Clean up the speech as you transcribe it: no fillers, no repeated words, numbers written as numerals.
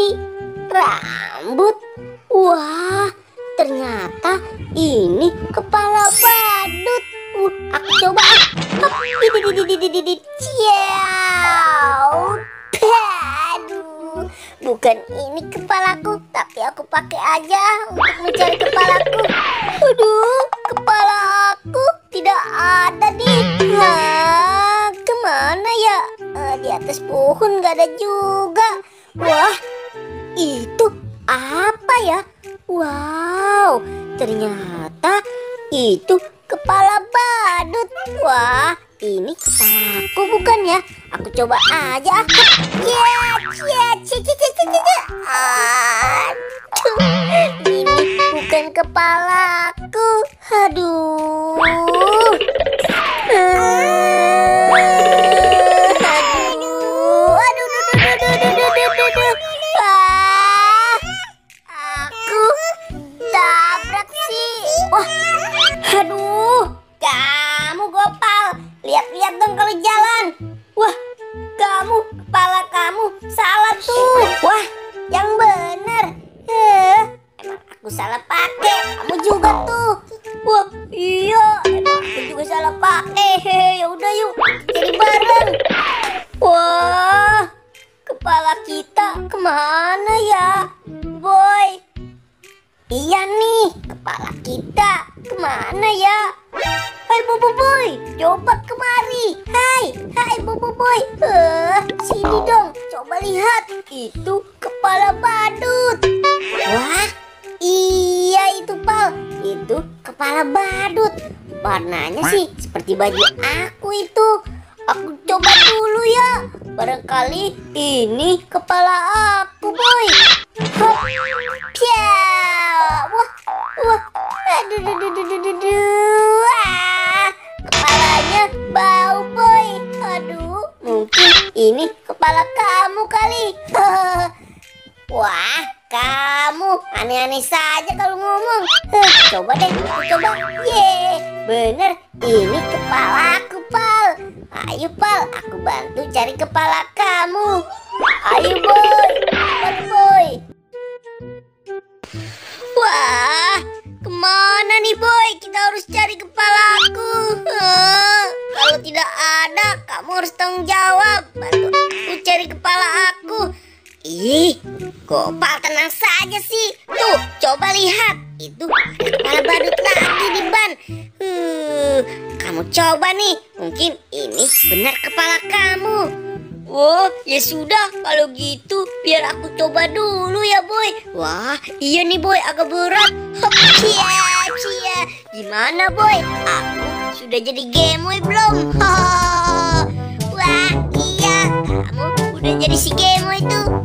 ganti rambut. Wah, ternyata ini kepala badut. Aku coba. Ciao. Aduh, bukan ini kepalaku, tapi aku pakai aja untuk mencari kepalaku. Aduh, kepala aku tidak ada nih. Kemana ya? Di atas pohon nggak ada juga. Wah, itu apa ya? Wow, ternyata itu kepala badut. Wah, ini kepalaku bukan ya? Aku coba aja. Ini bukan kepalaku. Aduh. Aku tabrak sih. Wah, aduh, kamu Gopal, lihat-lihat dong kalau jalan. Wah, kepala kamu salah tuh. Wah, yang bener. Emang aku salah pakai, kamu juga tuh. Wah, iya, emang aku juga salah pakai. Ya udah yuk, jadi bareng. Wah, kepala kita kemana ya, Boy? Iya nih, kepala kita kemana ya? Hai Bobo Boy, coba kemari. Hai Bobo Boy. Sini dong, coba lihat. Itu kepala badut. Wah, iya itu Pal. Itu kepala badut. Warnanya sih seperti baju aku itu. Aku coba dulu ya. Barangkali ini kepala aku, Boy. Hop. Wah, aduh. Kepalanya bau, Boy. Aduh, mungkin ini kepala kamu kali. Wah, kamu aneh-aneh saja kalau ngomong. Coba deh, coba. Bener, ini kepalaku, Pal. Ayo, Pal, aku bantu cari kepala kamu. Ayo, Boy. Bantu, Boy. Wah, kemana nih, Boy? Kita harus cari kepalaku. Kalau tidak ada, kamu harus tanggung jawab. Bantu aku cari kepala aku. Ih, Gopal tenang saja sih. Tuh, coba lihat. Itu ada kepala badut lagi di ban. Kamu coba nih. Mungkin ini benar kepala kamu. Oh, ya sudah. Kalau gitu, biar aku coba dulu ya, Boy. Wah, iya nih, Boy. Agak berat. Hop, cia. Gimana, Boy? Aku sudah jadi gemoy belum? Wah, iya. Kamu udah jadi si gemoy tuh.